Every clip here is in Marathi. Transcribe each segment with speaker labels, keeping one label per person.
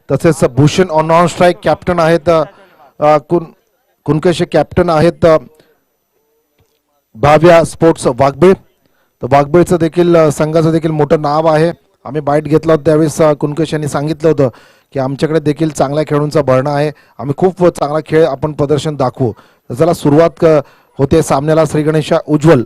Speaker 1: तसेच भूषण नॉन स्ट्राईक कॅप्टन आहेत. कुणकेश कॅप्टन आहेत भाव्या स्पोर्ट्स वाघबीळ. तर वाघबीळचं देखील संघाचं देखील मोठं नाव आहे. आम्ही बाईट घेतला होता त्यावेळेस कुणकेश यांनी सांगितलं होतं की आमच्याकडे देखील चांगल्या खेळाडूंचा भरणा आहे, आम्ही खूप चांगला खेळ आपण प्रदर्शन दाखवू. तर चला सुरुवात होते सामन्याला. श्री गणेशा उज्ज्वल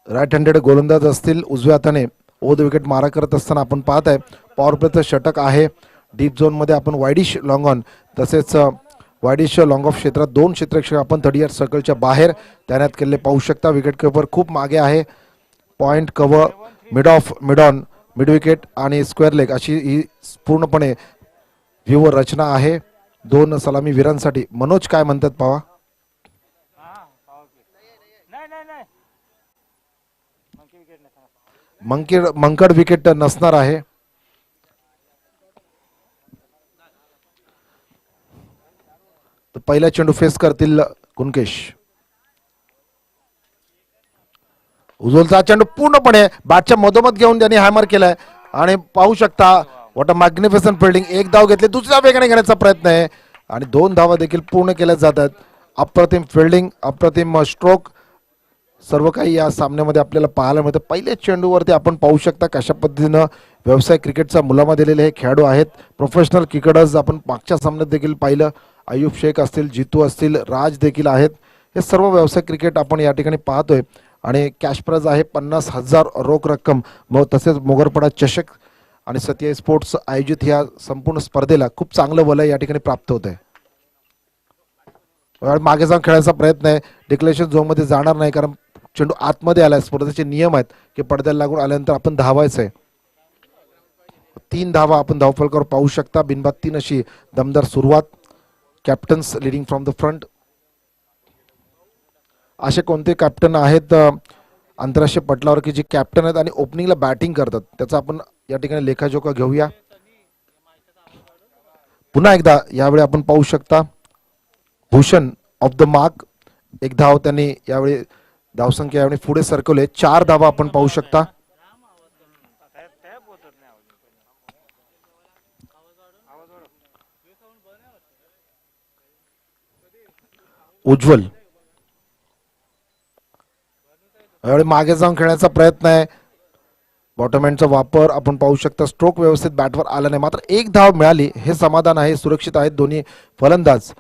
Speaker 1: राईट हँडेड गोलंदाज असतील, उजव्या हाताने ओद विकेट मारा करत असताना आपण पाहत आहे. पॉवर प्लेचं षटक आहे. डीप झोनमध्ये आपण वायडिश लॉंग ऑन तसेच वायडिश लॉंग ऑफ क्षेत्रात 2 क्षेत्ररक्षक आपण 30 सर्कलच्या बाहेर तैनात केलेले पाहू शकता. विकेट किपर खूप मागे आहे. Point cover mid of mid on mid wicket आणि स्क्वेअर लेग अशी ही पूर्णपणे व्ह्यूवर रचना आहे 2 सलामी वीरांसाठी. मनोज काय म्हणतात पावा. मंकड विकेट नसणार आहे. पहिला चेंडू फेस करतील कुणकेश. उज्ज्वलचा चेंडू पूर्णपणे बॅटच्या मधोमध घेऊन त्यांनी हॅमर केलाय आणि पाहू शकता व्हॉट अ मॅग्निफिसंट फिल्डिंग. एक धाव घेतली, दुसऱ्या वेगाने घेण्याचा प्रयत्न आहे आणि 2 धावा देखील पूर्ण केल्या जातात. अप्रतिम फिल्डिंग, अप्रतिम स्ट्रोक, सर्व काही या सामन्यामध्ये आपल्याला पाहायला मिळतं. पहिल्या चेंडूवरती आपण पाहू शकता कशा पद्धतीनं व्यवसाय क्रिकेटचा मुलामा दिलेले हे खेळाडू आहेत. प्रोफेशनल क्रिकेटर्स आपण मागच्या सामन्यात देखील पाहिलं. अयूब शेख असतील, जितू असतील, राज देखील आहेत. हे सर्व व्यवसाय क्रिकेट आपण या ठिकाणी पाहतोय आणि कॅश प्राइज आहे 50,000 रोख रक्कम. मग तसेच मोगरपडा चषक आणि सत्य स्पोर्ट्स आयोजित या संपूर्ण स्पर्धेला खूप चांगलं वलय या ठिकाणी प्राप्त होत आहे. मागे जाऊन खेळायचा प्रयत्न आहे. डिक्लेरेशन झोनमध्ये जाणार नाही कारण चेंडू आतमध्ये आलाय. स्पर्धेचे नियम आहेत की पडद्याला लागून आल्यानंतर आपण धावायचं आहे. 3 धावा आपण धावफलकावर पाहू शकता. बिनबाद 3 अशी दमदार सुरुवात. Captains leading from the front. असे कोणते कॅप्टन आहेत आंतरराष्ट्रीय पटलावर की जे कॅप्टन आहेत आणि ओपनिंगला बॅटिंग करतात, त्याचा आपण या ठिकाणी लेखाजोखा घेऊया. पुन्हा एकदा यावेळी आपण पाहू शकता भूषण ऑफ द मार्क. 1 धाव त्यांनी यावेळी धावसंख्या यावेळी पुढे सरकवले. 4 धावा आपण पाहू शकता. उज्ज्वल यावेळी मागे जाऊन खेळण्याचा प्रयत्न आहे. बॉटम हँडचा वापर आपण पाहू शकता. स्ट्रोक व्यवस्थित बॅटवर आला नाही, मात्र 1 धाव मिळाली हे समाधान आहे. सुरक्षित आहेत दोन्ही फलंदाज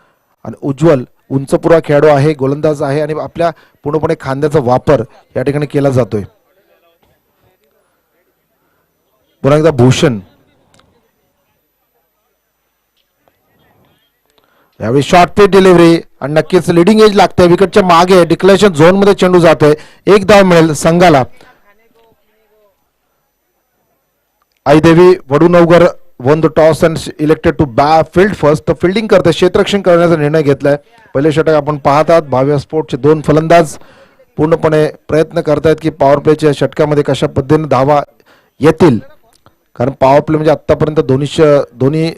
Speaker 1: आणि उज्ज्वल उंचपुरा खेळाडू आहे, गोलंदाज आहे आणि आपल्या पूर्णपणे खांद्याचा वापर या ठिकाणी केला जातोय. पुन्हा एकदा भूषण यावेळी शॉर्ट पिच डिलिव्हरी आणि नक्कीच लिडिंग एज लागते. विकेटच्या मागे डिक्लेरेशन झोन मध्ये चेंडू जातोय. 1 धाव मिळेल संघाला. आईदेवी वडूनवगर won the toss and elected to field first. तर फिल्डिंग करते, क्षेत्ररक्षण करण्याचा निर्णय घेतलाय. पहिले षटक आपण पाहतात. भाव्या स्पोर्ट्सचे 2 फलंदाज पूर्णपणे प्रयत्न करतायत की पॉवर प्लेच्या षटकामध्ये कशा पद्धतीने धावा येतील, कारण पॉवर प्ले म्हणजे आतापर्यंत दोन्ही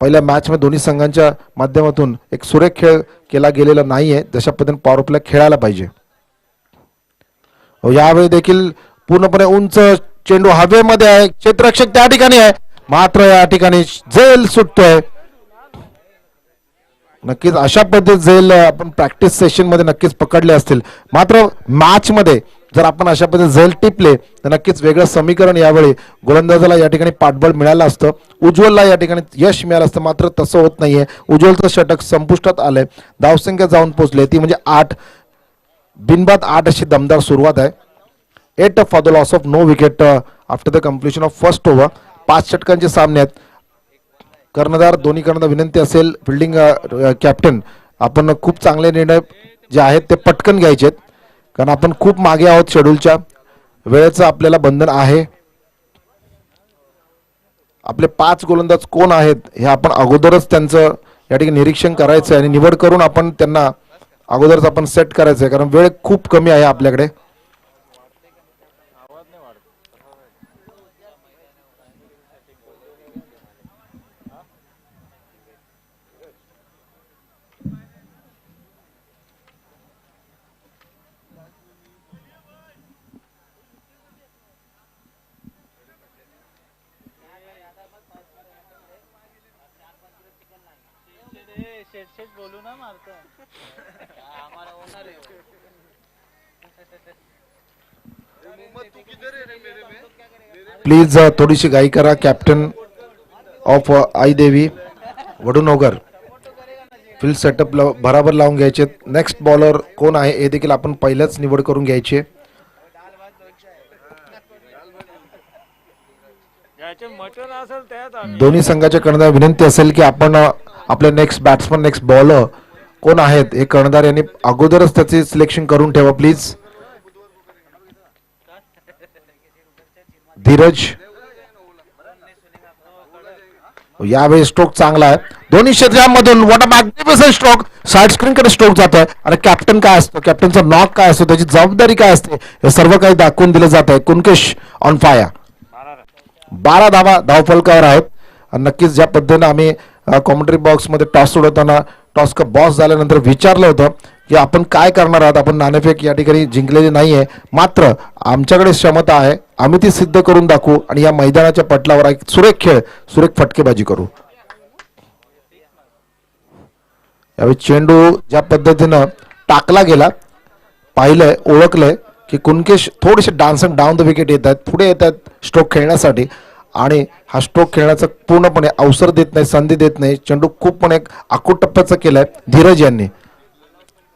Speaker 1: पहिल्या मॅच मध्ये दोन्ही संघांच्या माध्यमातून एक सुरेख खेळ केला गेलेला नाहीये. जशा पद्धतीने पॉवर प्ले खेळायला पाहिजे. यावेळी देखील पूर्णपणे उंच चेंडू हवेमध्ये आहे. क्षेत्ररक्षक त्या ठिकाणी आहे, मात्र या ठिकाणी झेल सुटतोय. नक्कीच अशा पद्धतीत झेल आपण प्रॅक्टिस सेशन मध्ये नक्कीच पकडले असतील, मात्र मॅच मध्ये जर आपण अशा पद्धतीने झेल टिपले तर नक्कीच वेगळं समीकरण यावेळी गोलंदाजाला या ठिकाणी पाठबळ मिळालं असतं. उज्ज्वलला या ठिकाणी यश मिळालं असतं, मात्र तसं होत नाहीये. उज्ज्वलचं षटक संपुष्टात आलंय. धावसंख्या जाऊन पोहोचले ती म्हणजे 8. बिनबाद 8 अशी दमदार सुरुवात आहे. 8 for the loss of no wicket after the completion of first over. 5 षटकांचे सामने आहेत. कर्णधार दोन्ही कर्णधार विनंती असेल फिल्डिंग कॅप्टन आपण खूप चांगले निर्णय जे आहेत ते पटकन घ्यायचे आहेत, कारण आपण खूप मागे आहोत शेड्यूलच्या. वेळेचं आपल्याला बंधन आहे. आपले 5 गोलंदाज कोण आहेत हे आपण अगोदरच त्यांचं या ठिकाणी निरीक्षण करायचं आहे आणि निवड करून आपण त्यांना अगोदरच आपण सेट करायचं आहे, कारण वेळ खूप कमी आहे आपल्याकडे. प्लीज थोडीशी घाई करा. कॅप्टन ऑफ आई देवी वडूनोगर फील्ड सेटअप बराबर लावून घ्यायचे. नेक्स्ट बॉलर कोण आहे हे देखील आपण पहिल्याच निवड करून घ्यायचे. दोन्ही संघाच्या कर्णधार विनंती असेल की आपण आपले नेक्स्ट बॅट्समन नेक्स्ट बॉलर कोण आहेत हे कर्णधार यांनी अगोदरच त्याचे सिलेक्शन करून ठेवा प्लीज. धीरज यावेळी स्ट्रोक चांगला आहे दोन्ही क्षेत्रांमधून. What a magnificent stroke. Side screen कडे स्ट्रोक जात आहे आणि कॅप्टन काय असतो कॅप्टनचा नॉक काय असतो त्याची जबाबदारी काय असते हे सर्व काही दाखवून दिलं जात आहे. कुणकेश ऑन फायर. 12 धावा धावफलकावर आहेत. नक्कीच ज्या पद्धतीने आम्ही कॉमेंट्री बॉक्स मध्ये टॉस उडवताना टॉस का बॉस झाल्यानंतर विचारलं होतं की आपण काय करणार आहात. आपण नाणेफेक या ठिकाणी जिंकलेली नाहीये मात्र आमच्याकडे क्षमता आहे आम्ही ती सिद्ध करून दाखवू आणि या मैदानाच्या पटलावर एक सुरेख खेळ सुरेख फटकेबाजी करू. यावेळी चेंडू ज्या पद्धतीनं टाकला गेला पाहिलंय ओळखलंय की कुणकेश थोडेसे डान्सिंग डाऊन द विकेट येत आहेत पुढे येत आहेत स्ट्रोक खेळण्यासाठी आणि हा स्ट्रोक खेळण्याचा पूर्णपणे अवसर देत नाही संधी देत नाही. चेंडू खूप पण एक आखूड टप्प्याचा केलाय धीरज यांनी.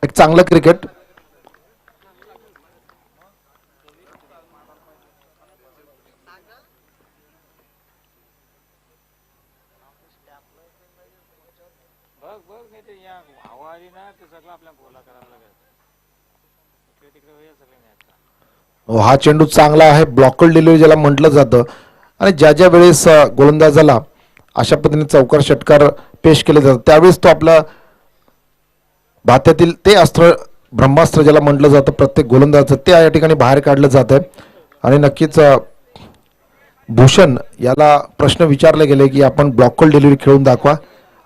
Speaker 1: एक चांगलं क्रिकेट. हा चेंडू चांगला आहे. ब्लॉकल डिलिव्हरी ज्याला म्हटलं जातं आणि ज्या ज्या वेळेस गोलंदाजाला अशा पद्धतीने चौकार षटकार पेश केले जातात त्यावेळेस तो आपला भात्यातील ते अस्त्र ब्रह्मास्त्र ज्याला म्हटलं जातं प्रत्येक गोलंदाजाचं ते या ठिकाणी बाहेर काढलं जात आहे. आणि नक्कीच भूषण याला प्रश्न विचारले गेले की आपण ब्लॉकल डिलिव्हरी खेळून दाखवा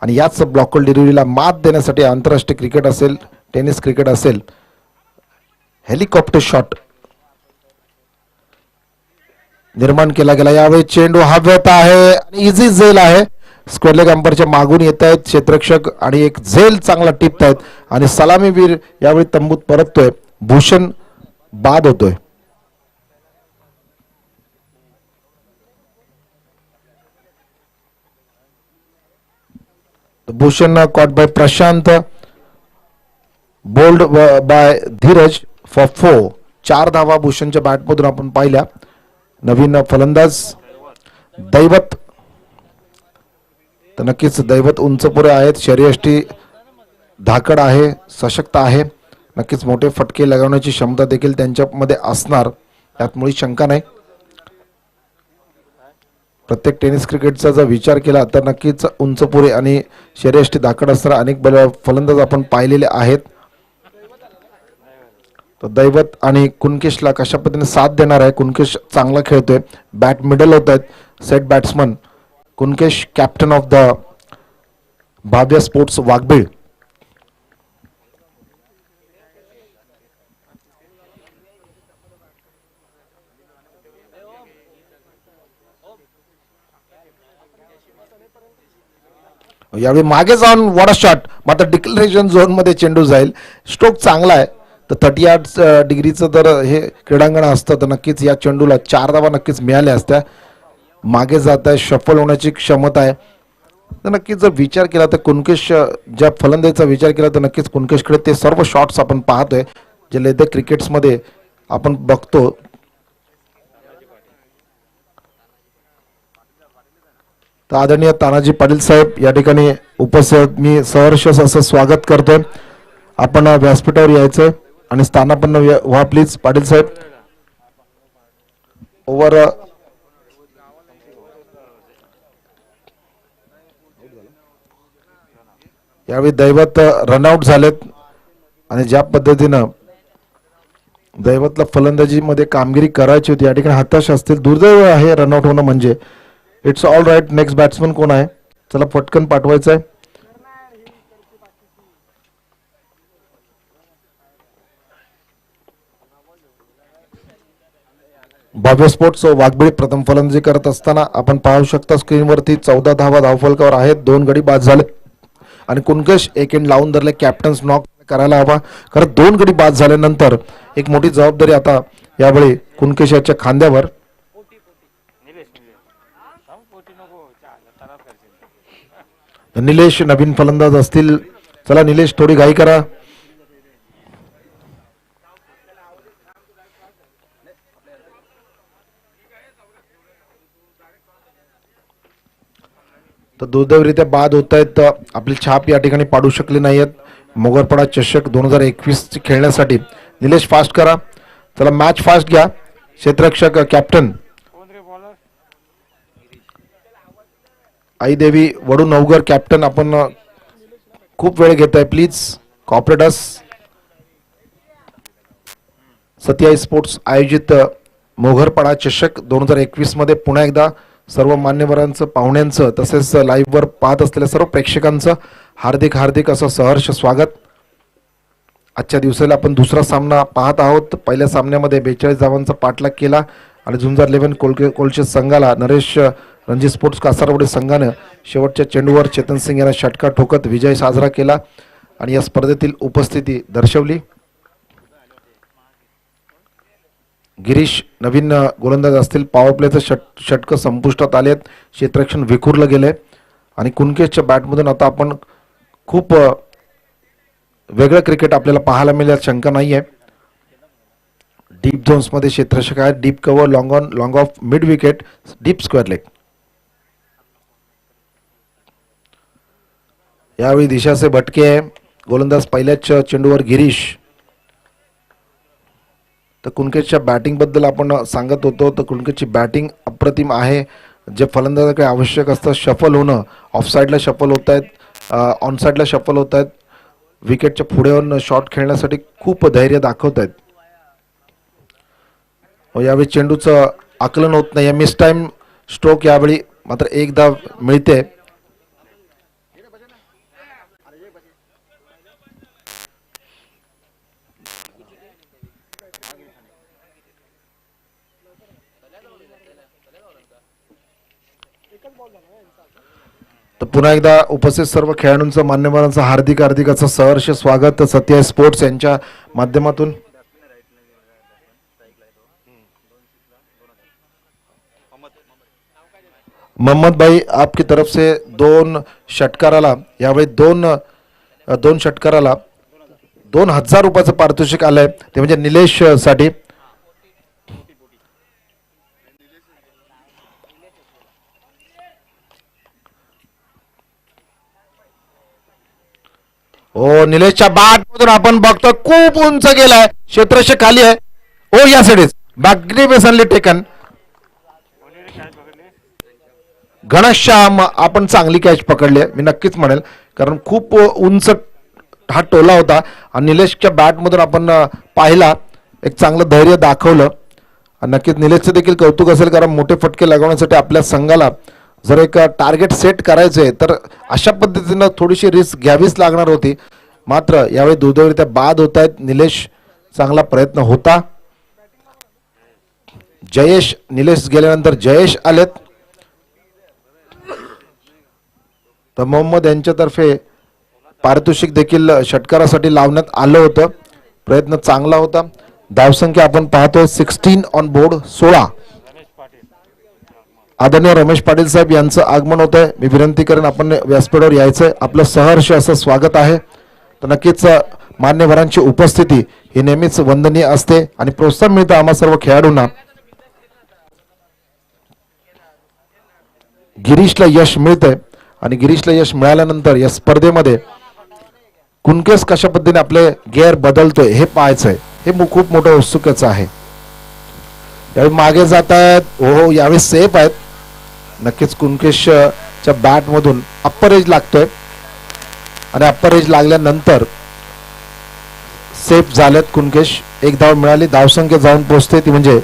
Speaker 1: आणि याच ब्लॉकल डिलिव्हरीला मात देण्यासाठी आंतरराष्ट्रीय क्रिकेट असेल टेनिस क्रिकेट असेल हेलिकॉप्टर शॉट निर्माण केला गेला. यावेळी चेंडू हवेत आहे आणि इझी झेल आहे. स्क्वेअर लेग अंपायरच्या मागून येत आहेत क्षेत्ररक्षक आणि एक झेल चांगला टिपत आहेत आणि सलामीवीर यावेळी तंबूत परततोय. भूषण बाद होतोय. Bhushan caught by Prashant bowled by Dheeraj for 4. 4 धावा भूषणच्या बॅटमधून आपण पाहिल्या. नवीन फलंदाज दैवत तर नक्कीच दैवत उंचपुरे आहेत शरीरयष्टी धाकड आहे सशक्त आहे नक्कीच मोठे फटके लगावण्याची क्षमता देखील त्यांच्यामध्ये असणार त्यात मुळी शंका नाही. प्रत्येक टेनिस क्रिकेटचा जर विचार केला तर नक्कीच उंचपुरे आणि शरीरयष्टी धाकड असणारे अनेक फलंदाज आपण पाहिलेले आहेत. तर दैवत आणि कुणकेशला कशा पद्धतीने साथ देणार आहे. कुणकेश चांगला खेळतोय बॅट मिडल होत आहेत सेट बॅट्समन कुणकेश कॅप्टन ऑफ द भाव्य स्पोर्ट्स वाघबीळ. यावेळी मागे जाऊन वॉटर शॉट मात्र डिक्लेरेशन झोन मध्ये चेंडू जाईल. स्ट्रोक चांगला आहे तर 38 डिग्रीचं जर हे क्रीडांगण असतं तर नक्कीच या चेंडूला 4 धावा नक्कीच मिळाल्या असत्या. मागे जात आहे शफल होण्याची क्षमता आहे तर नक्कीच जर विचार केला तर कुणकेश ज्या फलंदाजीचा विचार केला तर नक्कीच कुणकेशकडे ते सर्व शॉट्स आपण पाहतोय जे लेदर क्रिकेट्समध्ये आपण बघतो. तर आदरणीय तानाजी पाटील साहेब या ठिकाणी उपस्थित मी सहर्ष असं स्वागत करतोय. आपण व्यासपीठावर यायचं आणि स्थानापन्न व्हा प्लीज. पाटील साहेब ओव्हर यावेळी दैवत रनआउट झालेत आणि ज्या पद्धतीनं दैवतला फलंदाजीमध्ये कामगिरी करायची होती या ठिकाणी हताश असतील. दुर्दैव आहे रनआउट होणं म्हणजे. It's all right. Next batsman कोण आहे चला पटकन पाठवायचं आहे. भाव्य स्पोर्ट्स वाघबीळ प्रथम फलंदाजी करत असताना आपण पाहू शकता स्क्रीनवरती 14 धावा धावफलकावर आहेत. 2 गडी बाद झाले आणि कुणकेश एक एंड लावून धरले. कॅप्टन्स नॉक करायला हवा, कारण 2 गडी बाद झाल्यानंतर एक मोठी जबाबदारी आता यावेळी कुणकेश याच्या खांद्यावर. निलेश नवीन फलंदाज असतील. चला निलेश, थोडी घाई करा. तर दुर्दैवरित्या बाद होत आहेत. आपली छाप या ठिकाणी पाडू शकले नाहीत. मोगरपडा चषक 2021 खेळण्यासाठी निलेश फास्ट करा. चला मॅच फास्ट घ्या. क्षेत्ररक्षक कॅप्टन आई देवी वडू नवगर कॅप्टन, आपण खूप वेळ घेत आहे, प्लीज कॉपरेट अस. सत्याई स्पोर्ट्स आयोजित मोगरपाडा चषक 2021 मध्ये पुन्हा एकदा सर्व मान्यवरांचं, पाहुण्यांचं, तसेच लाईव्हवर पाहत असलेल्या सर्व प्रेक्षकांचं हार्दिक हार्दिक असं सहर्ष स्वागत. आजच्या दिवसाला आपण दुसरा सामना पाहत आहोत. पहिल्या सामन्यामध्ये 42 धावांचा पाठलाग केला आणि झुंजार 11 कोलशे संघाला नरेश रणजी स्पोर्ट्स कासारवडे संघानं शेवटच्या चेंडूवर चेतन सिंग यांना षटकार ठोकत विजय साजरा केला आणि या स्पर्धेतील उपस्थिती दर्शवली. गिरीश नवीन गोलंदाज असतील. पॉवर प्लेचं षटक संपुष्टात आलेत. क्षेत्ररक्षण विखुरलं गेले आणि कुणकेशच्या बॅटमधून आता आपण खूप वेगळं क्रिकेट आपल्याला पाहायला मिळेल, शंका नाहीये. डीप झोन्समध्ये क्षेत्ररक्षक आहेत. Deep cover, long on, long of, mid wicket, deep square leg. यावेळी दिशाचे भटके आहे. गोलंदाज पहिल्याच चेंडूवर गिरीश. तर कुणकेशच्या बॅटिंग बद्दल आपण सांगत होतो. तर कुणकेशची बॅटिंग अप्रतिम आहे. जे फलंदाजाकडे आवश्यक असतं शफल होणं, ऑफ साईडला शफल होत आहेत, ऑन साईडला शफल होत आहेत, विकेटच्या पुढे येऊन शॉट खेळण्यासाठी खूप धैर्य दाखवत आहेत. यावेळी चेंडूचं आकलन होत नाही. मिस टाइम स्ट्रोक यावेळी मात्र एक धाव मिळते. तर पुन्हा एकदा उपस्थित सर्व खेळाडूंचं, मान्यवरांचं हार्दिक हार्दिक असं सहर्ष स्वागत सत्य स्पोर्ट्स यांच्या माध्यमातून. मोहम्मद भाई आपकी तरफ से 2 षटकाराला यावेळी 2 षटकाराला 2000 रुपयाचं पारितोषिक आलंय. ते म्हणजे निलेश साठी. हो, निलेशच्या बॅट मधून आपण बघतो खूप उंच गेलाय. क्षेत्ररक्षक खाली आहे. ओ या साईडीच मॅग्निफिसंटली टेकन. घनश्याम आपण चांगली कॅच पकडली आहे, मी नक्कीच म्हणेल, कारण खूप उंच हा टोला होता आणि निलेशच्या बॅट मधून आपण पाहिला, एक चांगलं धैर्य दाखवलं. नक्कीच निलेशचं देखील कौतुक असेल, कारण मोठे फटके लगवण्यासाठी आपल्या संघाला जर एक टार्गेट सेट करायचे तर अशा पद्धतीनं थोडीशी रिस्क घ्यावीच लागणार होती. मात्र यावेळी दुर्दैवरित्या बाद होत आहेत. निलेश चांगला प्रयत्न होता. जयेश, निलेश गेल्यानंतर जयेश आलेत. तर मोहम्मद यांच्यातर्फे पारितोषिक देखील षटकारासाठी लावण्यात आलं होतं. प्रयत्न चांगला होता. धावसंख्या आपण पाहतोय 16 ऑन बोर्ड, 16. आदरणीय रमेश पाटील साहेब यांचं आगमन होत आहे. मी विनंती करेन आपण व्यासपीठावर यायचंय. आपलं सहर्ष असं स्वागत आहे. तर नक्कीच मान्यवरांची उपस्थिती ही नेहमीच वंदनीय असते आणि प्रोत्साहन मिळतं आम्हा सर्व खेळाडूंना. गिरीशला यश मिळतंय आणि गिरीशला यश मिळाल्यानंतर या स्पर्धेमध्ये कुणकेश कशा पद्धतीने आपले गेअर बदलतोय हे पाहायचंय. हे खूप मोठं उत्सुकतेचं आहे. यावेळी मागे जात आहेत. हो, यावेळी सेफ आहेत. नक्कीच कुणकेशच्या बॅट मधून अप्पर एज लागतोय आणि अप्पर एज लागल्यानंतर सेफ झालेत कुणकेश. एक धाव मिळाली. धावसंख्या जाऊन पोहोचते ती म्हणजे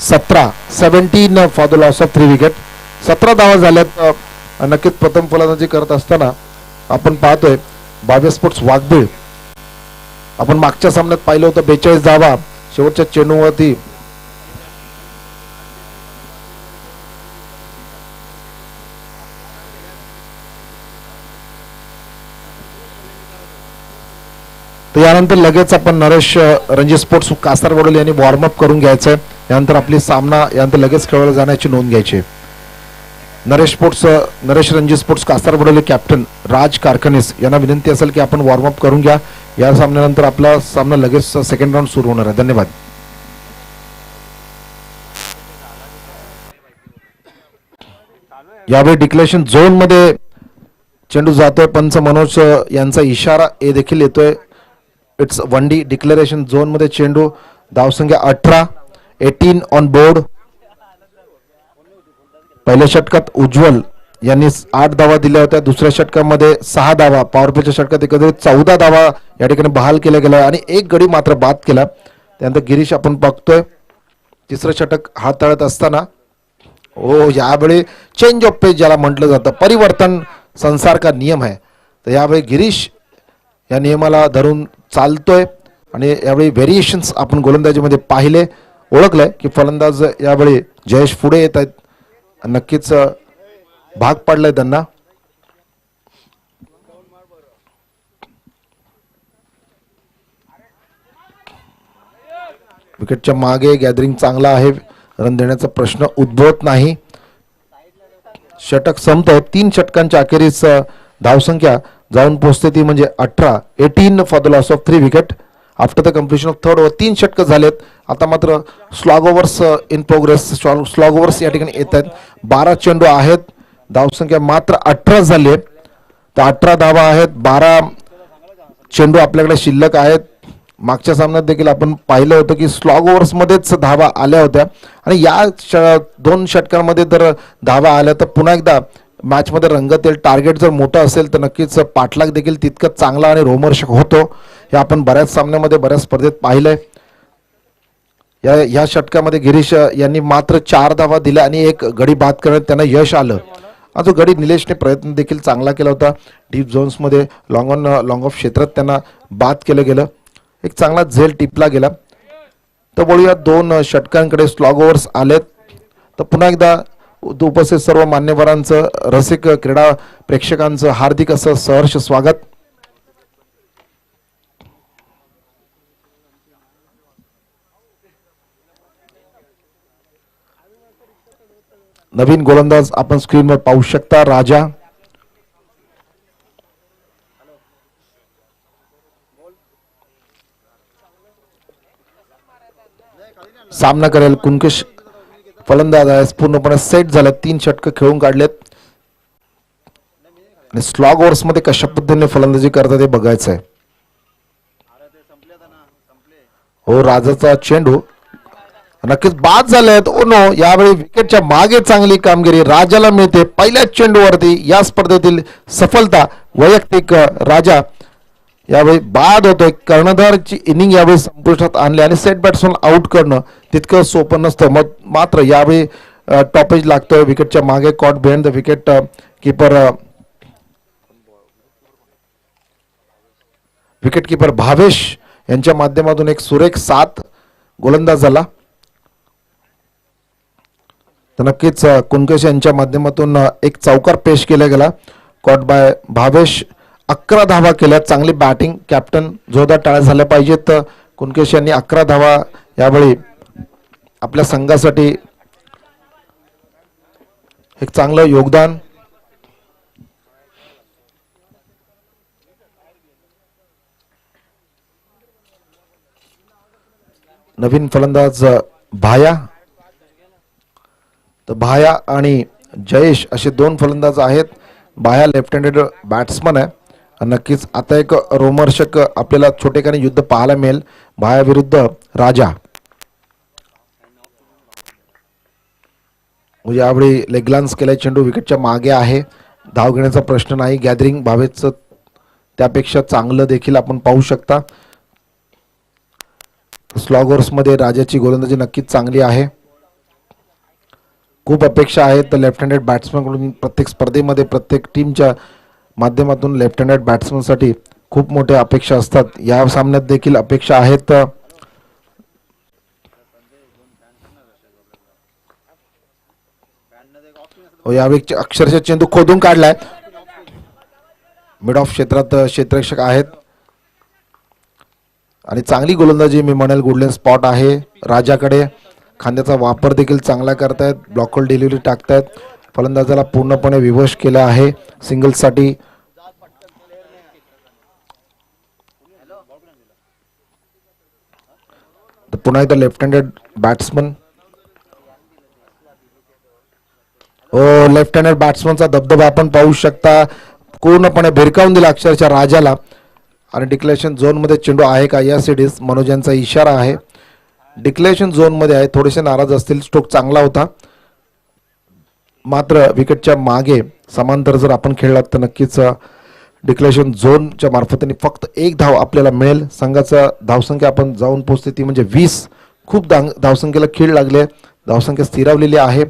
Speaker 1: 17 for the loss of 3 wicket. 17 धावा झाल्यात. नक्कीच प्रथम फलंदाजी करत असताना आपण पाहतोय बाव्य स्पोर्ट्स वाघबीळ. आपण मागच्या सामन्यात पाहिलं होतं 42 धावा शेवटच्या चेंडूवरती. तर यानंतर लगेच आपण नरेश रणजी स्पोर्ट्स कासारगोडल यांनी वॉर्मअप करून घ्यायचं आहे. यानंतर आपली सामना यानंतर लगेच खेळवला जाण्याची नोंद घ्यायची. नरेश रणजी स्पोर्ट्स कासारगोडले कॅप्टन राज कारखानीस यांना विनंती असेल की आपण वॉर्मअप करून घ्या. या सामन्यानंतर आपला सामना लगेच सेकंड राऊंड सुरू होणार आहे. धन्यवाद. यावेळी डिक्लेरेशन झोन मध्ये चेंडू जातोय. पंच मनोज यांचा इशारा हे देखील येतोय. इट्स 1D डिक्लेरेशन झोन मध्ये चेंडू. धावसंख्या 18 ऑन बोर्ड. पहिल्या षटकात उज्ज्वल यांनी 8 धावा दिल्या होत्या. दुसऱ्या षटकामध्ये 6 धावा. पॉवर प्लेच्या षटकात एकंदरीत 14 धावा या ठिकाणी बहाल केल्या गेल्या आणि एक गडी मात्र बाद केला. त्यानंतर गिरीश आपण बघतोय तिसरं षटक हाताळत असताना यावेळी चेंज ऑफ पेज ज्याला म्हटलं जातं, परिवर्तन संसार का नियम आहे. तर यावेळी गिरीश या नियमाला धरून चालतोय आणि यावेळी व्हेरिएशन्स आपण गोलंदाजीमध्ये पाहिले, ओळखलंय की फलंदाज यावेळी जयेश पुढे येत आहेत. नक्कीच भाग पडलाय त्यांना. विकेटच्या मागे गॅदरिंग चांगला आहे. रन देण्याचा प्रश्न उद्भवत नाही. षटक संपतोय. 3 षटकांच्या अखेरीस धावसंख्या जाऊन पोहोचते ती म्हणजे 18 for the loss of 3 wicket after the completion of third over. 3 षटक झालेत. आता मात्र slog overs in progress. Slog overs या ठिकाणी येत आहेत. 12 चेंडू आहेत. धावसंख्या मात्र 18 झाली आहे. तर 18 धावा आहेत. 12 चेंडू आपल्याकडे शिल्लक आहेत. मागच्या सामन्यात देखील आपण पाहिलं होतं की स्लॉग ओव्हर्स मध्येच धावा आल्या होत्या आणि या 2 षटकांमध्ये जर धावा आल्या तर पुन्हा एकदा मॅच मध्ये रंगत येईल. टार्गेट जर मोठं असेल तर नक्कीच पाठलाग देखील तितकंच चांगला आणि रोमहर्षक होतो. हे आपण बऱ्याच सामन्यामध्ये बऱ्याच स्पर्धेत पाहिलंय. या षटकामध्ये गिरीश यांनी मात्र 4 धावा दिल्या आणि एक गडी बाद करण्यात त्यांना यश आलं. जो गडी निलेशने प्रयत्न देखील चांगला केला होता. डीप झोन्समध्ये लॉंग ऑफ क्षेत्रात त्यांना बाद केलं गेलं. एक चांगला झेल टिपला गेला. तर बोलूया 2 षटकांकडे स्लॉग ओव्हर्स आलेत. तर पुन्हा एकदा उपस्थित सर्व मान्यवरांचं, रसिक क्रीडा प्रेक्षकांचं हार्दिक असं सहर्ष स्वागत. नवीन गोलंदाज आपण स्क्रीनवर पाहू शकता. राजा सामना करेल. कुणकेश फलंदाज आहे. पूर्णपणे सेट झाले. 3 षटक खेळून काढलेत आणि स्लॉग ओव्हर्स मध्ये कशा पद्धतीने फलंदाजी करतात हे बघायचं आहे. राजाचा चेंडू नक्कीच बाद झालेत. नो, यावेळी विकेटच्या मागे चांगली कामगिरी राजाला मिळते. पहिल्याच चेंडूवरती या स्पर्धेतील सफलता वैयक्तिक राजा यावेळी बाद होतोय. कर्णधारची इनिंग यावेळी संपुष्टात आणली आणि सेट बॅट्समन आउट करणं तितकं सोपं नसतं. मात्र यावेळी टॉपेज लागतोय. विकेटच्या मागे caught behind the wicket keeper Bhavesh यांच्या माध्यमातून एक सुरेख 7 गोलंदाज झाला. तर नक्कीच कुणकेश यांच्या माध्यमातून एक चौकार पेश केला गेला. Caught by Bhavesh. 11 धावा केल्या. चांगली बॅटिंग. कॅप्टन जोरदार टाळ्या झाल्या पाहिजेत. कुणकेश यांनी 11 धावा यावेळी आपल्या संघासाठी एक चांगलं योगदान. नवीन फलंदाज भाया. तर भाया आणि जयेश असे 2 फलंदाज आहेत. भाया लेफ्ट हँडेड बॅट्समन आहे. नक्कीच आता एक रोमहर्षक आपल्याला छोटेखानी युद्ध पाहायला मिळेल. भाया विरुद्ध राजा. यावेळी लेगलान्स केलाय चेंडू. विकेटच्या मागे आहे. धाव घेण्याचा प्रश्न नाही. गॅदरिंग भावेचं त्यापेक्षा चांगलं देखील आपण पाहू शकता. स्लॉग ओव्हर्स मध्ये राजाची गोलंदाजी नक्कीच चांगली आहे. खूप अपेक्षा आहेत लेफ्ट हँडेड बॅट्समन कडून. प्रत्येक स्पर्धेमध्ये प्रत्येक टीमच्या माध्यमातून लेफ्ट हँडेड बॅट्समन साठी खूप मोठ्या अपेक्षा असतात. या सामन्यात देखील अपेक्षा आहेत. यावेळी अक्षरशः चेंडू खोदून काढलाय. मिड ऑफ क्षेत्रात क्षेत्ररक्षक आहेत. आणि चांगली गोलंदाजी मी म्हणेल. गुडलेन स्पॉट आहे राजाकडे. खांद्याचा वापर देखील चांगला करतायत. ब्लॉकर डिलिव्हरी टाकतायत. फलंदाजाला पूर्णपणे विवश केलं आहे सिंगल्ससाठी. पुन्हा एकदा left handed batsman. Left handed बॅट्समनचा दबदबा आपण पाहू शकता. पूर्णपणे भिरकावून दिला अक्षरशः राजाला. आणि डिक्लेरेशन झोनमध्ये चेंडू आहे का या सिडीज मनोज यांचा इशारा आहे. डिक्लेरेशन झोनमध्ये आहे. थोडेसे नाराज असतील. स्ट्रोक चांगला होता मात्र विकेटच्या मागे समांतर जर आपण खेळलात तर नक्कीच डिक्लेरेशन झोनच्या मार्फतीने फक्त एक धाव आपल्याला मिळेल. संघाचा धावसंख्या आपण जाऊन पोहोचते ती म्हणजे 20. खूप धावसंख्येला खीळ लागले. धावसंख्या स्थिरावलेली आहे.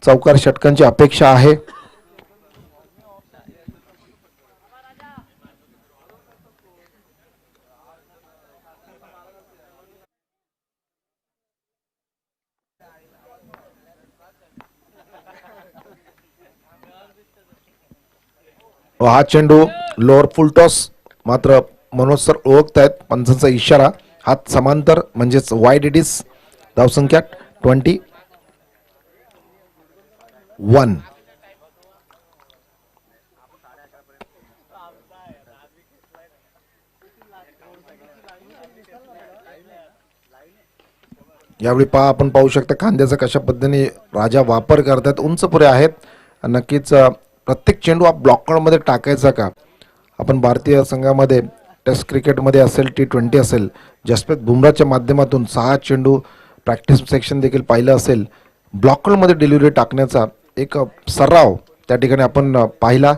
Speaker 1: चौकार षटकांची अपेक्षा आहे. हा चेंडू लोअर फुल टॉस मात्र मनोज सर ओळखतायत. पंचांचा इशारा. हात समांतर म्हणजेच वाईड इट इज. धावसंख्या 21. यावेळी आपण पाहू शकता खांद्याचा कशा पद्धतीने राजा वापर करतात. उंच पुरे आहेत. नक्कीच प्रत्येक चेंडू हा ब्लॉकरमध्ये टाकायचा का. आपण भारतीय संघामध्ये टेस्ट क्रिकेटमध्ये असेल T20 असेल जसप्रीत बुमराच्या माध्यमातून 6 चेंडू प्रॅक्टिस सेक्शन देखील पाहिलं असेल. ब्लॉकरमध्ये डिलिव्हरी टाकण्याचा एक सराव त्या ठिकाणी आपण पाहिला.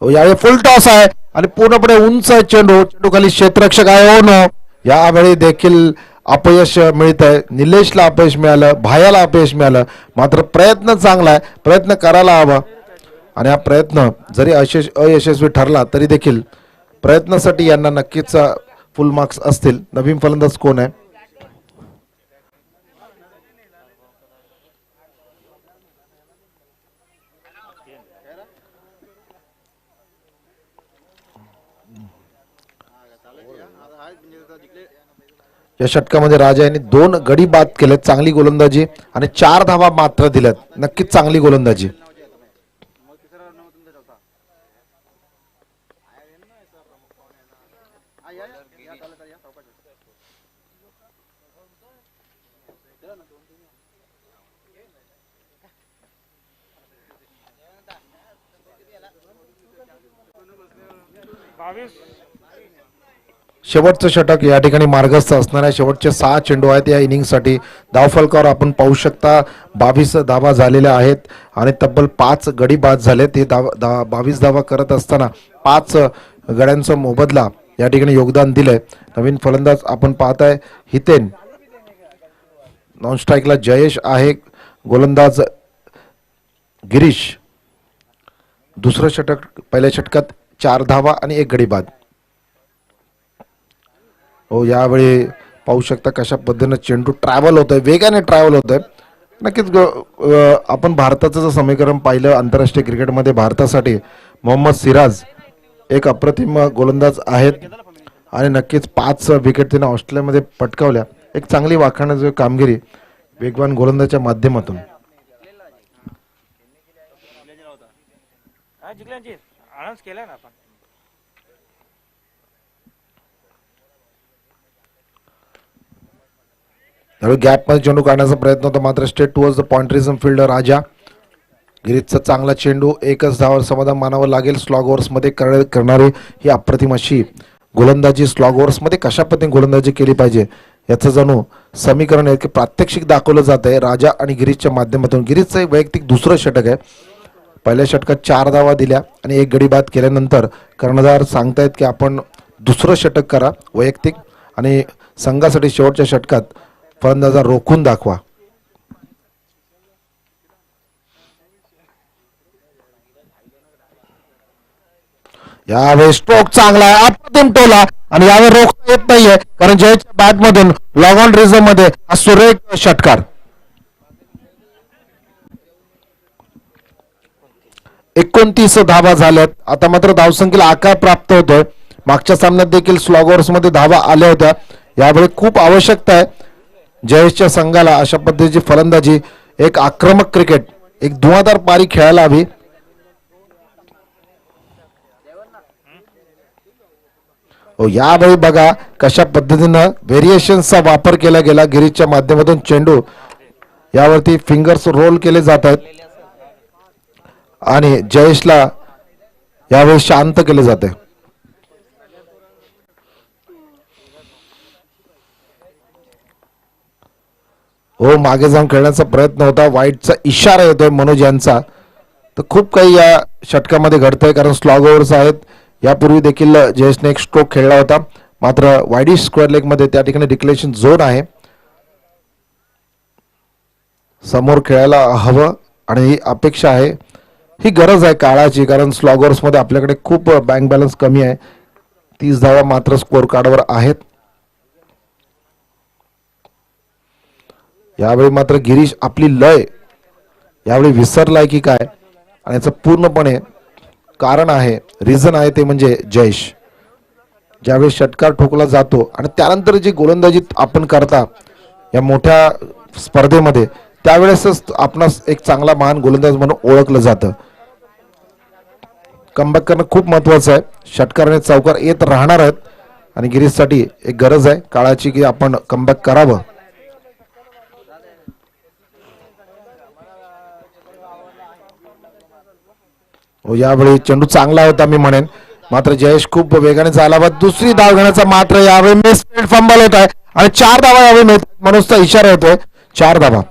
Speaker 1: यावेळी फुल टॉस आहे आणि पूर्णपणे उंच चेंडू. चेंडू खाली क्षेत्ररक्षक आहे. हो नो. यावेळी देखील अपयश मिळत आहे. निलेशला अपयश मिळालं. भायाला अपयश मिळालं. मात्र प्रयत्न चांगला आहे. प्रयत्न करायला हवा. आणि हा प्रयत्न जरी अयशस्वी ठरला तरी देखील प्रयत्नासाठी यांना नक्कीच फुल मार्क्स असतील. नवीन फलंदाज कोण आहे. या षटकामध्ये राजा यांनी 2 गडी बाद केले. चांगली गोलंदाजी आणि 4 धावा मात्र दिल्यात. नक्कीच चांगली गोलंदाजी. शेवटचं षटक या ठिकाणी मार्गस्थ असणार आहे. शेवटचे 6 चेंडू आहेत या इनिंगसाठी. धावफलकावर आपण पाहू शकता 22 धावा झालेल्या आहेत आणि तब्बल 5 गडी बाद झालेत. हे 22 धावा करत असताना 5 गड्यांचा मोबदला या ठिकाणी योगदान दिलंय. नवीन फलंदाज आपण पाहताय हितेन. नॉन स्ट्राईकला जयेश आहे. गोलंदाज गिरीश. दुसरं षटक. पहिल्या षटकात 4 धावा आणि 1 गडी बाद. यावेळी पाहू शकता कशा पद्धतीने चेंडू ट्रॅव्हल होतोय. वेगाने ट्रॅव्हल होतोय. नक्कीच आपण भारताचं जर समीकरण पाहिलं आंतरराष्ट्रीय क्रिकेटमध्ये भारतासाठी मोहम्मद सिराज एक अप्रतिम गोलंदाज आहेत आणि नक्कीच 5 विकेट तिने ऑस्ट्रेलियामध्ये पटकावल्या. एक चांगली वाखाणण्याची कामगिरी वेगवान गोलंदाजाच्या माध्यमातून. त्यावेळी गॅपमध्ये चेंडू काढण्याचा प्रयत्न होता मात्र स्ट्रेट टुवर्ड्स द पॉइंटरिझम फील्डर राजा. गिरीजचा चांगला चेंडू. एकच धावावर समाधान मानावं लागेल. स्लॉग ओव्हर्समध्ये करणारी ही अप्रतिम अशी गोलंदाजी. स्लॉग ओव्हर्समध्ये कशा पद्धतीने गोलंदाजी केली पाहिजे याचं जणू समीकरण आहे की प्रात्यक्षिक दाखवलं जात आहे राजा आणि गिरीजच्या माध्यमातून. गिरीजचं एक वैयक्तिक दुसरं षटक आहे. पहिल्या षटकात 4 धावा दिल्या आणि 1 गडी बाद केल्यानंतर कर्णधार सांगतायत की आपण दुसरं षटक करा वैयक्तिक आणि संघासाठी शेवटच्या षटकात फलंदाजा रोखून दाखवा. यावेळी स्ट्रोक चांगला आहे. अप्रतिम टोला आणि यावेळी रोखता येत नाहीये कारण जयच्या बॅट मधून लॉग ऑन रिझम मध्ये हा सुरेख षटकार. 29 धावा झाल्यात. आता मात्र धावसंख्येला आकार प्राप्त होतोय. मागच्या सामन्यात देखील स्लॉग ओव्हर्स मध्ये धावा आल्या होत्या. यावेळी खूप आवश्यकता आहे जयेशच्या संघाला अशा पद्धतीची फलंदाजी, एक आक्रमक क्रिकेट, एक धुवाधार पारी खेळायला हवी. यावेळी बघा कशा पद्धतीनं व्हेरिएशन्सचा वापर केला गेला. गिरीशच्या माध्यमातून चेंडू यावरती फिंगर्स रोल केले जात आहेत आणि जयेशला यावेळी शांत केले जाते. मागे जाऊन खेळण्याचा प्रयत्न होता. वाईटचा इशारा येतोय मनोज यांचा. तर खूप काही या षटकामध्ये घडतंय कारण स्लॉग ओव्हर्स आहेत. यापूर्वी देखील जयेशने एक स्ट्रोक खेळला होता, मात्र वाईडिश स्क्वेअर लेग मध्ये त्या ठिकाणी डिक्लेरेशन झोन आहे, समोर खेळायला हवं आणि ही अपेक्षा आहे, ही गरज आहे काळाची. कारण स्लॉग ओव्हर्स मध्ये आपल्याकडे खूप बँक बॅलन्स कमी आहे. 30 धावा मात्र स्कोअर कार्डवर आहेत. यावेळी मात्र गिरीश आपली लय यावेळी विसरलाय की काय, आणि याचं पूर्णपणे कारण आहे, रिझन आहे ते म्हणजे जयेश. ज्यावेळी षटकार ठोकला जातो आणि त्यानंतर जी गोलंदाजी आपण करता या मोठ्या स्पर्धेमध्ये, त्यावेळेसच आपणास एक चांगला महान गोलंदाज म्हणून ओळखलं जातं. कमबॅक करणं खूप महत्वाचं आहे. षटकार आणि चौकार येत राहणार आहेत आणि गिरीशसाठी एक गरज आहे काळाची की आपण कमबॅक करावं. यावेळी चेंडू चांगला होता मी म्हणेन, मात्र जयेश खूप वेगाने झाला. दुसरी धाव घेण्याचा मात्र यावेळी मिस फंबल होत आहे आणि 4 धावा यावेळी मिळतात. मनोजचा इशारा होतोय 4 धावा.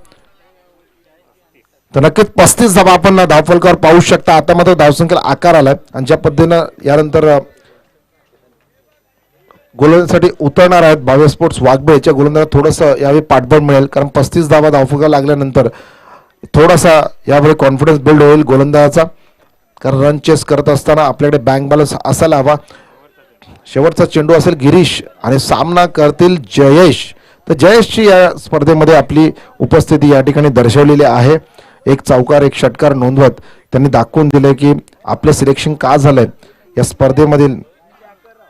Speaker 1: तर नक्कीच 35 धावा आपण धावफलकावर पाहू शकता. आता मात्र धावसंख्येला आकार आलाय आणि ज्या पद्धतीनं यानंतर गोलंदाजीसाठी उतरणार आहेत भावे स्पोर्ट्स वाघबेच्या गोलंदाजाला थोडंसं यावेळी पाठबळ मिळेल, कारण 35 धावा धावफलकावर लागल्यानंतर थोडासा यावेळी कॉन्फिडन्स बिल्ड होईल गोलंदाजाचा. कारण रन चेस करत असताना आपल्याकडे बँक बॅलन्स असायला हवा. शेवटचा चेंडू असेल गिरीश आणि सामना करतील जयेश. तर जयेशची या स्पर्धेमध्ये आपली उपस्थिती या ठिकाणी दर्शवलेली आहे. एक चौकार एक षटकार नोंदवत त्यांनी दाखवून दिले की आपलं सिलेक्शन का झालंय. या स्पर्धेमधील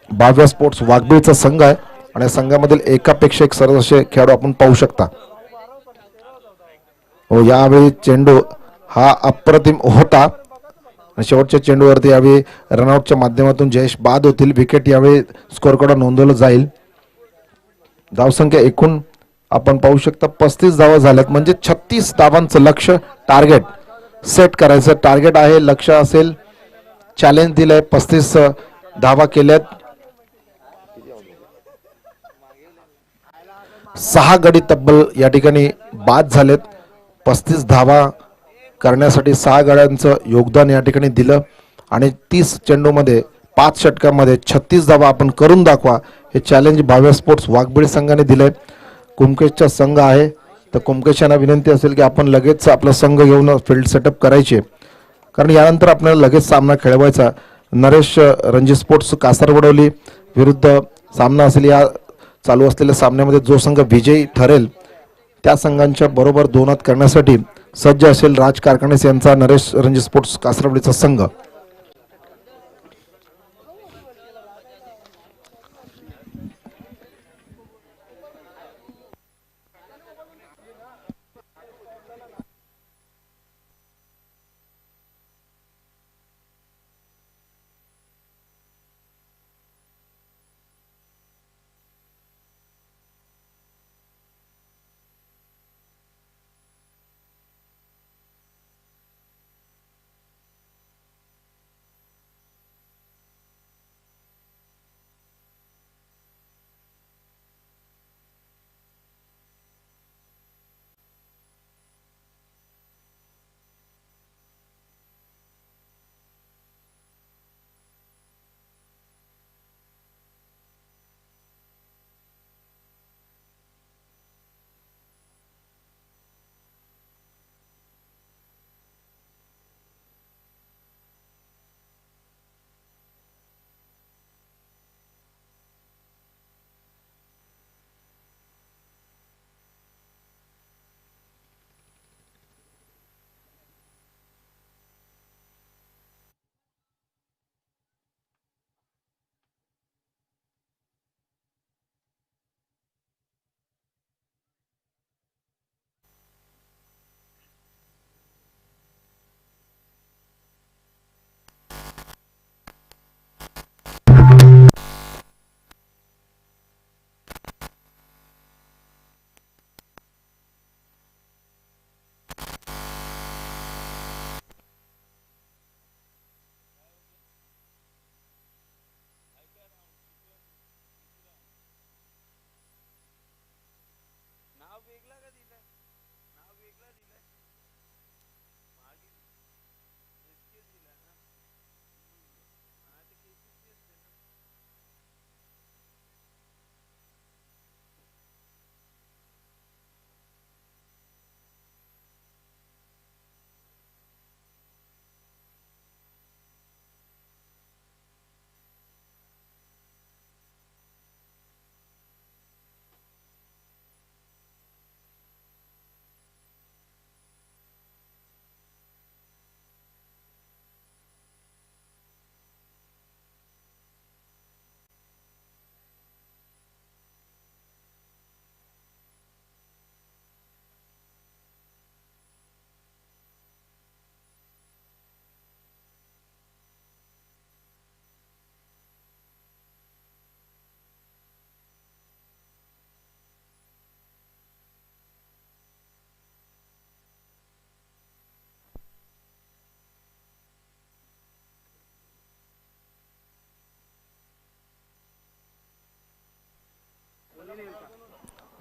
Speaker 1: भाव्य स्पोर्ट्स वाघबीळचा संघ आहे आणि या संघामधील एकापेक्षा एक सर्व असे खेळाडू आपण पाहू शकता. यावेळी चेंडू हा अप्रतिम होता. शेवटच्या चेंडूवरती यावेळी रनआउटच्या माध्यमातून जयेश बाद होतील. विकेट यावेळी स्कोअर कार्ड नोंदवलं जाईल. धावसंख्या एकूण आपण पाहू शकता 35 धावा झाल्यात, म्हणजे 36 धावांचं लक्ष टार्गेट सेट करायचं टार्गेट आहे, लक्ष असेल. चॅलेंज दिलंय, 35 धावा केल्यात. 6 गडी तब्बल या ठिकाणी बाद झालेत. 35 धावा करण्यासाठी 6 गड्यांचं योगदान या ठिकाणी दिलं आणि 30 चेंडूमध्ये 5 षटकामध्ये 36 धावा आपण करून दाखवा, हे चॅलेंज भाव्य स्पोर्ट्स वाघबीळ संघाने दिलंय. कुमकेशचा संघ आहे, तर कुमकेश यांना विनंती असेल की आपण लगेच आपला संघ घेऊन फील्ड सेटअप करायचे, कारण यानंतर आपल्याला लगेच सामना खेळवायचा. नरेश रणजी स्पोर्ट्स कासारवडवली विरुद्ध सामना असेल. या चालू असलेल्या सामन्यामध्ये जो संघ विजयी ठरेल त्या संघांच्या बरोबर दोनात करण्यासाठी सज्ज असेल राज कारखानेस यांचा नरेश रणजी स्पोर्ट्स कासरवडीचा संघ.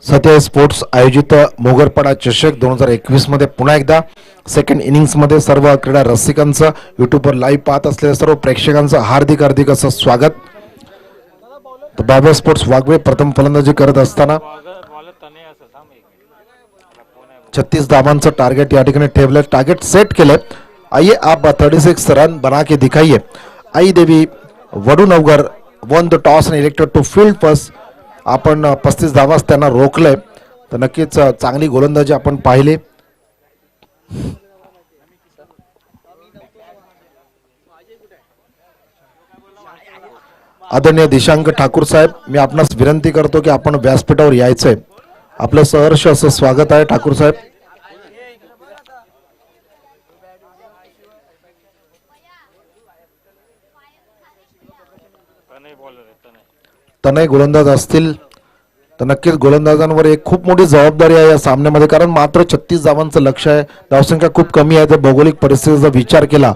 Speaker 1: सत्य स्पोर्ट्स आयोजित मोगरपाडा चषक 2021 मध्ये पुन्हा एकदा सेकंड इनिंग्स मध्ये सर्व क्रीडा रसिकांचं युट्यूबवर लाईव्ह पाहत असलेल्या सर्व प्रेक्षकांचं हार्दिक हार्दिक असं स्वागत. बाबा स्पोर्ट्स वागवे प्रथम फलंदाजी करत असताना 36 धावांचं टार्गेट या ठिकाणी ठेवलं. टार्गेट सेट केलं. आइए आप 36 रन बना के दिखाइए. आई देवी वडूनवगर वन द टॉस आणि इलेक्टेड टू फील्ड फर्स्ट. आपण 35 धावास त्यांना रोखलंय. तर नक्कीच चांगली गोलंदाजी आपण पाहिली. आदरणीय दिशांक ठाकूर साहेब, मी आपणास विनंती करतो की आपण व्यासपीठावर यायचंय. आपलं सहर्ष असं स्वागत आहे ठाकूर साहेब. तनय गोलंदाज असतील तर नक्कीच गोलंदाजांवर एक खूप मोठी जबाबदारी आहे या सामन्यामध्ये, कारण मात्र 36 धावांचं लक्ष आहे. धावसंख्या खूप कमी आहे. तर भौगोलिक परिस्थितीचा विचार केला,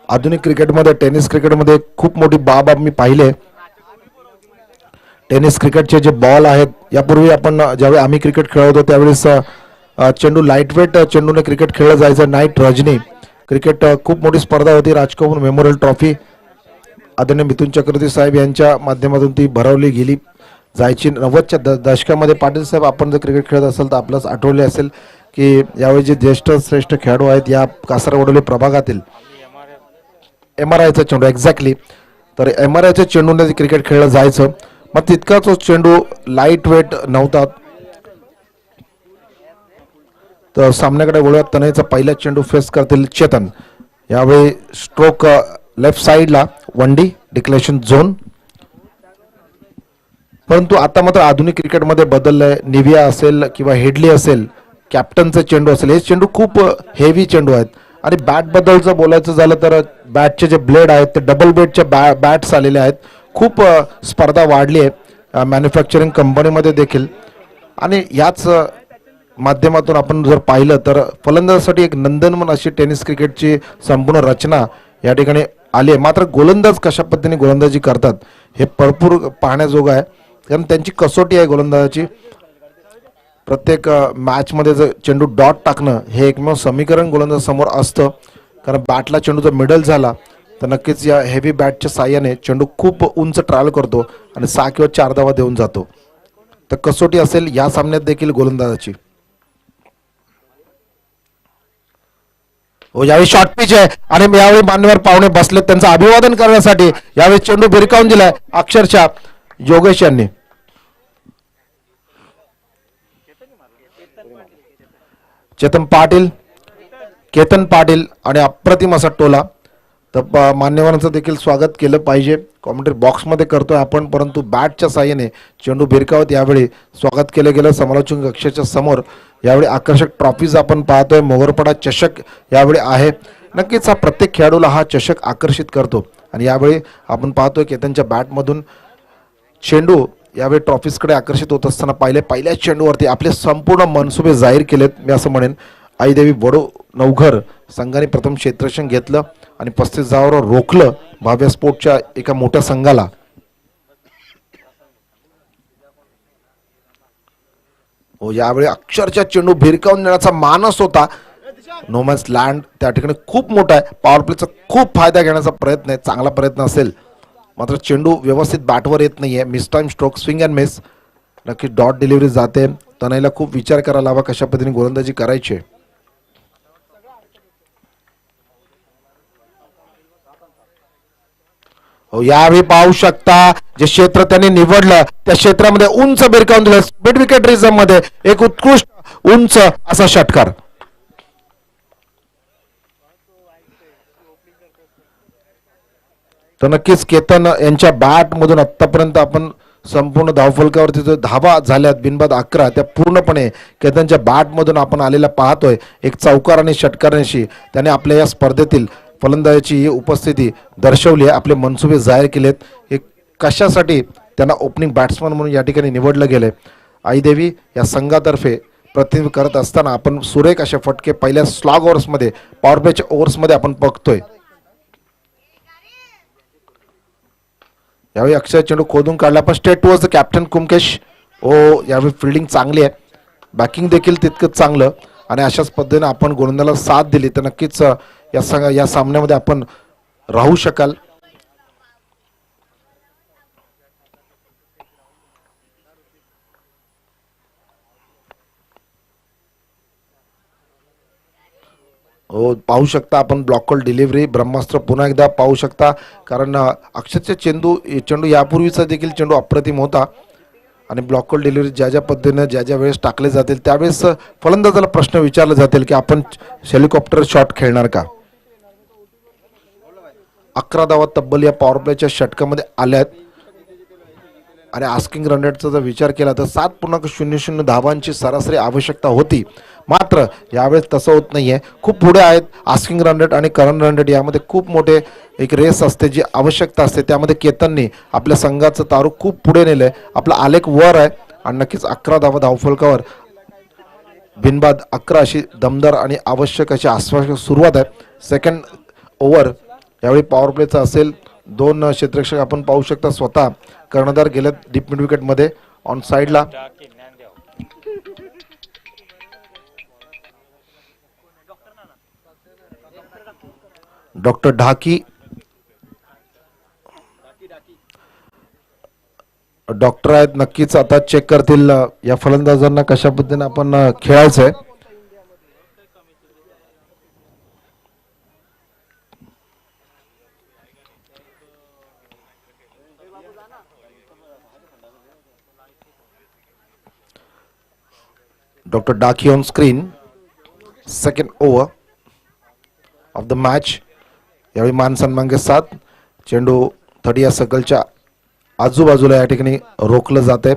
Speaker 1: आधुनिक क्रिकेटमध्ये टेनिस क्रिकेटमध्ये खूप मोठी बाब मी पाहिले. टेनिस क्रिकेटचे जे बॉल आहेत, यापूर्वी आपण ज्यावेळी आम्ही क्रिकेट खेळत होतो त्यावेळेस चेंडू लाईटवेट चेंडूने क्रिकेट खेळलं जायचं. नाईट रजनी क्रिकेट खूप मोठी स्पर्धा होती. राजकपूर मेमोरियल ट्रॉफी आदरणीय मिथुन चक्रवर्ती साहेब यांच्या माध्यमातून ती भरवली गेली जायची 90च्या दशकामध्ये. पाटील साहेब, आपण जर क्रिकेट खेळत असाल तर आपल्याला आठवले असेल की यावेळी जे ज्येष्ठ श्रेष्ठ खेळाडू आहेत या कासारवडोली प्रभागातील MRIचा चेंडू एक्झॅक्टली, तर MRIच्या चेंडूने क्रिकेट खेळलं जायचं. मग तितका तो चेंडू लाईट वेट नव्हता. तर सामन्याकडे वळूयात. तनयचा पहिला चेंडू फेस करतील चेतन. यावेळी स्ट्रोक लेफ्ट साइडला, वनडी डिक्लेरेशन झोन. परंतु आता मात्र आधुनिक क्रिकेटमध्ये बदललंय. निविया असेल किंवा हेडली असेल, कॅप्टनचे चेंडू असेल, हे चेंडू खूप हेवी चेंडू आहेत. आणि बॅट बद्दल जर बोलायचं झालं तर बॅटचे जे ब्लेड आहेत ते डबल ब्लेडच्या बॅट्स आलेले आहेत. खूप स्पर्धा वाढली आहे मॅन्युफॅक्चरिंग कंपनीमध्ये देखील. आणि याच माध्यमातून आपण जर पाहिलं तर फलंदाजासाठी एक नंदनवन अशी टेनिस क्रिकेटची संपूर्ण रचना या ठिकाणी आली आहे. मात्र गोलंदाज कशा पद्धतीने गोलंदाजी करतात हे भरपूर पाहण्याजोगं आहे, कारण त्यांची कसोटी आहे गोलंदाजाची. प्रत्येक मॅचमध्ये जर चेंडू डॉट टाकणं हे एकमेव समीकरण गोलंदाजासमोर असतं, कारण बॅटला चेंडू जर मिडल झाला तर नक्कीच या हेवी बॅटच्या साह्याने चेंडू खूप उंच ट्रॅव्हल करतो आणि 6 किंवा 4 धावा देऊन जातो. तर कसोटी असेल या सामन्यात देखील गोलंदाजाची. यावेळी शॉर्ट पिच आहे आणि यावेळी मान्यवर पाहुणे बसले त्यांचं अभिवादन करण्यासाठी. यावेळी चेंडू भिरकावून दिलाय अक्षरशः योगेश यांनी. चेतन पाटील, केतन पाटील आणि अप्रतिम असा टोला. तर मान्यवरांचं देखील स्वागत केलं पाहिजे. कॉमेंट्री बॉक्समध्ये करतोय आपण, परंतु बॅटच्या साह्याने चेंडू भिरकावत यावेळी स्वागत केलं गेलं समालोचन कक्षाच्या समोर. यावेळी आकर्षक ट्रॉफीज आपण पाहतोय. मोगरपाडा चषक यावेळी आहे. नक्कीच हा प्रत्येक खेळाडूला हा चषक आकर्षित करतो. आणि यावेळी आपण पाहतोय की त्यांच्या बॅटमधून चेंडू यावेळी ट्रॉफीजकडे आकर्षित होत असताना पहिल्याच चेंडूवरती आपले संपूर्ण मनसुबे जाहीर केलेत मी असं म्हणेन. आईदेवी वडूनवघर संघाने प्रथम क्षेत्ररक्षण घेतलं आणि 35 धावांवर रोखलं भाव्या स्पोर्टच्या एका मोठ्या संघाला. यावेळी अक्षरशः चेंडू भिरकावून देण्याचा मानस होता. नोमॅन्स लँड त्या ठिकाणी खूप मोठा आहे. पॉवर प्लेचा खूप फायदा घेण्याचा प्रयत्न आहे. चांगला प्रयत्न असेल, मात्र चेंडू व्यवस्थित बॅटवर येत नाहीये. Miss time stroke, swing and miss. नक्की डॉट डिलिव्हरी जाते. तनयला खूप विचार करायला हवा कशा पद्धतीने गोलंदाजी करायची. यावेळी पाहू शकता जे क्षेत्र त्यांनी निवडलं त्या क्षेत्रामध्ये उंच भिरकावून दिलं. मिड विकेट रिझम मध्ये एक उत्कृष्ट उंच असा षटकार. तर नक्कीच केतन यांच्या बॅट मधून आतापर्यंत आपण संपूर्ण धावफलकावरती जो धावा झाल्यात बिनबाद 11 त्या पूर्णपणे केतनच्या बॅट मधून आपण आलेला पाहतोय. एक चौकार आणि षटकारांशी त्याने आपल्या या स्पर्धेतील फलंदाजाची उपस्थिती दर्शवली आहे. आपले मनसुबे जाहीर केलेत. एक कशासाठी त्यांना ओपनिंग बॅट्समन म्हणून या ठिकाणी निवडलं गेलंय. आईदेवी या संघातर्फे प्रतिनिधित्व करत असताना आपण सुरेख असे फटके पहिल्या स्लॉग ओव्हर्समध्ये, पॉवर प्लेच्या ओव्हर्समध्ये आपण बघतोय. यावेळी अक्षय चेंडू खोदून काढला पण स्ट्रेट टुवर्ड्स द कॅप्टन कुमकेश ओ यावेळी फिल्डिंग चांगली आहे, बॅकिंग देखील तितकंच चांगलं आणि अशाच पद्धतीने आपण गोलंदाजाला साथ दिली तर नक्कीच या सामन्यामध्ये आपण राहू शकाल. हो पाहू शकता आपण ब्लॉक कॉल डिलिव्हरी ब्रह्मास्त्र पुन्हा एकदा पाहू शकता, कारण अक्षरशः चेंडू यापूर्वीचा देखील चेंडू अप्रतिम होता आणि ब्लॉक कॉल डिलिव्हरी ज्या पद्धतीने ज्या वेळेस टाकले जातील त्यावेळेस फलंदाजाला प्रश्न विचारले जातील की आपण हेलिकॉप्टर शॉट खेळणार का. 11 धावा तब्बल या पॉवर प्लेच्या षटकामध्ये आल्यात आणि आस्किंग रन रेटचा जर विचार केला तर 7.00 धावांची सरासरी आवश्यकता होती, मात्र यावेळेस तसं होत नाहीये. खूप पुढे आहेत आस्किंग रन रेट आणि करंट रन रेट, यामध्ये खूप मोठे एक रेस असते जी आवश्यकता असते. त्यामध्ये केतननी आपल्या संघाचं तारू खूप पुढे नेलंय, आपला आलेख वर आहे आणि नक्कीच 11 धावा धावफलकावर बिनबाद 11 अशी दमदार आणि आवश्यक अशी आश्वासक सुरुवात आहे. सेकंड ओव्हर यावेळी पॉवर प्लेचा असेल. 2 क्षेत्ररक्षक आपण पाहू शकता, स्वतः कर्णधार गेलेत डीप मिड विकेट मध्ये ऑन साइडला. डॉक्टर ढाकी डॉक्टर आहेत, नक्कीच आता चेक करतील या फलंदाजांना कशा पद्धतीने आपण खेळायचंय. डॉक्टर डाकी on screen. Second over of the match. यावेळी मान सन्मान के साथ चेंडू 30 या सर्कलच्या आजूबाजूला या ठिकाणी रोखलं जाते.